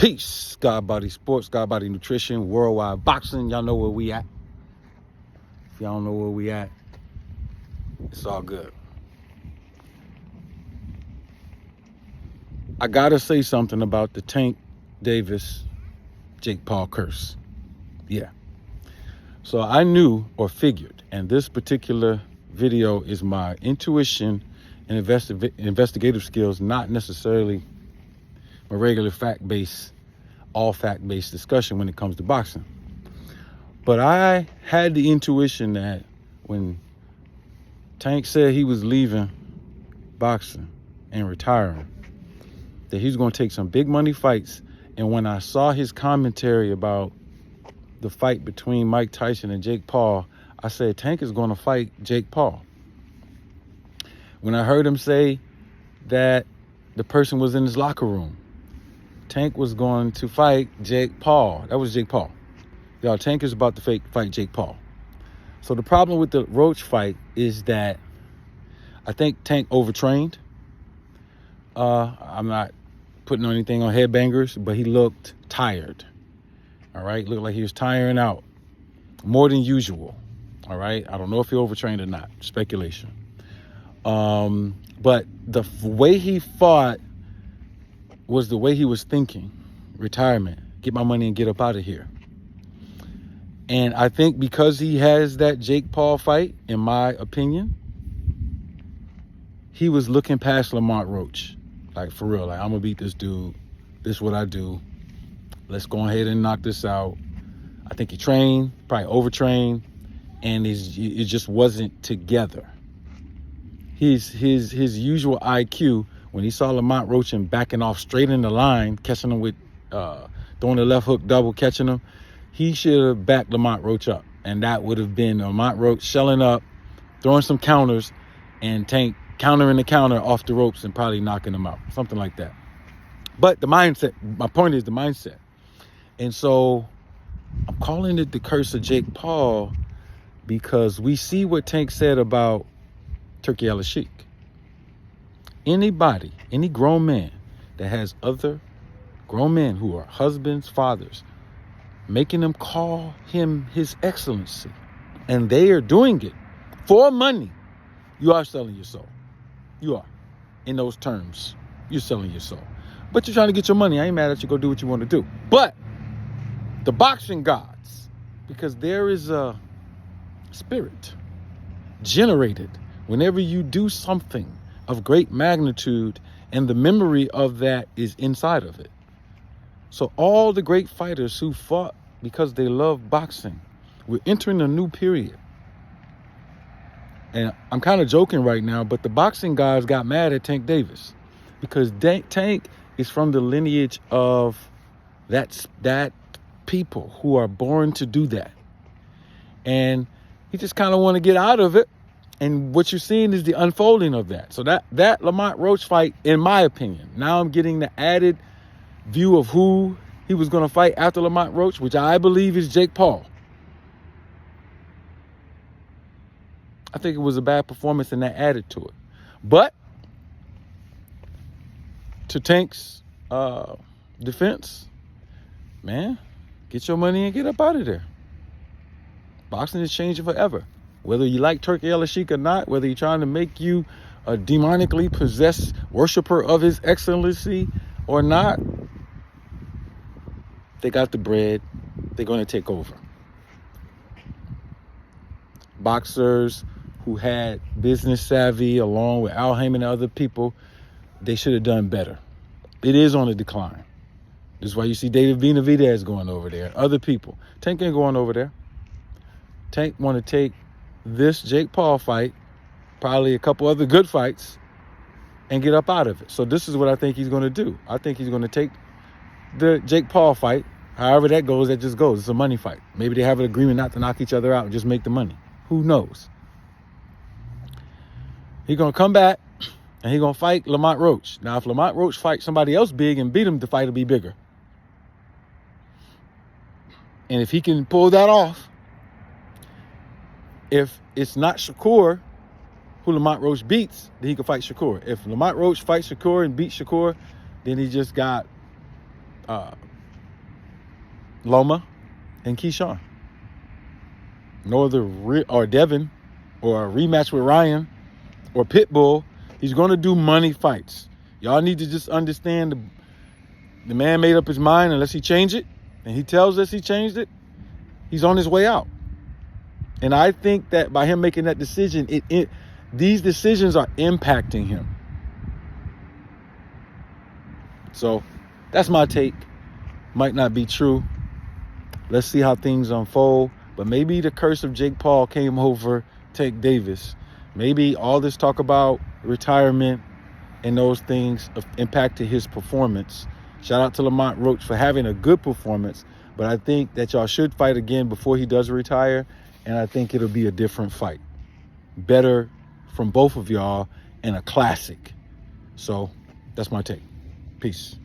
Peace. God Body Sports, God Body Nutrition, Worldwide Boxing. Y'all know where we at. If y'all don't know where we at, it's all good. I gotta say something about the Tank Davis, Jake Paul curse. Yeah. So I knew or figured, and this particular video is my intuition and investigative skills, not necessarily a regular fact-based, all fact-based discussion when it comes to boxing. But I had the intuition that when Tank said he was leaving boxing and retiring, that he was going to take some big money fights. And when I saw his commentary about the fight between Mike Tyson and Jake Paul, I said, Tank is going to fight Jake Paul. When I heard him say that the person was in his locker room, Tank was going to fight Jake Paul. That was Jake Paul. Y'all, Tank is about to fight Jake Paul. So the problem with the Roach fight is that I think Tank overtrained. I'm not putting anything on headbangers, but he looked tired. All right, looked like he was tiring out more than usual. All right, I don't know if he overtrained or not. Speculation. But the way he fought was the way he was thinking. Retirement, get my money and get up out of here. And I think because he has that Jake Paul fight, in my opinion, he was looking past Lamont Roach. Like, for real, like, I'm gonna beat this dude. This is what I do. Let's go ahead and knock this out. I think he trained, probably overtrained, and it just wasn't together. His usual IQ, when he saw Lamont Roach and backing off straight in the line, catching him with throwing the left hook double, catching him, he should have backed Lamont Roach up. And that would have been Lamont Roach shelling up, throwing some counters, and Tank countering the counter off the ropes and probably knocking him out. Something like that. But the mindset, my point is the mindset. And so I'm calling it the curse of Jake Paul because we see what Tank said about Turkey Al-Sheikh. Anybody, any grown man that has other grown men who are husbands, fathers, making them call him his excellency, and they are doing it for money, you are selling your soul. You are. In those terms, you're selling your soul. But you're trying to get your money. I ain't mad at you. Go do what you want to do. But the boxing gods, because there is a spirit generated whenever you do something of great magnitude, and the memory of that is inside of it. So all the great fighters who fought because they love boxing, we're entering a new period. And I'm kind of joking right now, but the boxing guys got mad at Tank Davis because Tank is from the lineage of that people who are born to do that. And he just kind of want to get out of it. And what you're seeing is the unfolding of that. So that Lamont Roach fight, in my opinion, now I'm getting the added view of who he was going to fight after Lamont Roach, which I believe is Jake Paul. I think it was a bad performance and that added to it. But to Tank's defense, man, get your money and get up out of there. Boxing is changing forever. Whether you like Turkey Al-Sheikh or not, whether you're trying to make you a demonically possessed worshiper of his excellency or not, they got the bread. They're going to take over. Boxers who had business savvy along with Al Haymon and other people, they should have done better. It is on a decline. This is why you see David Benavidez going over there. Other people. Tank ain't going over there. Tank want to take this Jake Paul fight, probably a couple other good fights, and get up out of it. So this is what I think he's going to do. I think he's going to take the Jake Paul fight. However that goes, that just goes. It's a money fight. Maybe they have an agreement not to knock each other out and just make the money. Who knows? He's going to come back and he's going to fight Lamont Roach. Now, if Lamont Roach fights somebody else big and beat him, the fight will be bigger. And if he can pull that off, if it's not Shakur who Lamont Roach beats, then he can fight Shakur. If Lamont Roach fights Shakur and beats Shakur, then he just got Loma and Keyshawn. No other or Devin or a rematch with Ryan or Pitbull. He's going to do money fights. Y'all need to just understand the man made up his mind. Unless he changed it, and he tells us he changed it, he's on his way out. And I think that by him making that decision, these decisions are impacting him. So that's my take. Might not be true. Let's see how things unfold. But maybe the curse of Jake Paul came over Tank Davis. Maybe all this talk about retirement and those things impacted his performance. Shout out to Lamont Roach for having a good performance. But I think that y'all should fight again before he does retire. And I think it'll be a different fight. Better from both of y'all and a classic. So that's my take. Peace.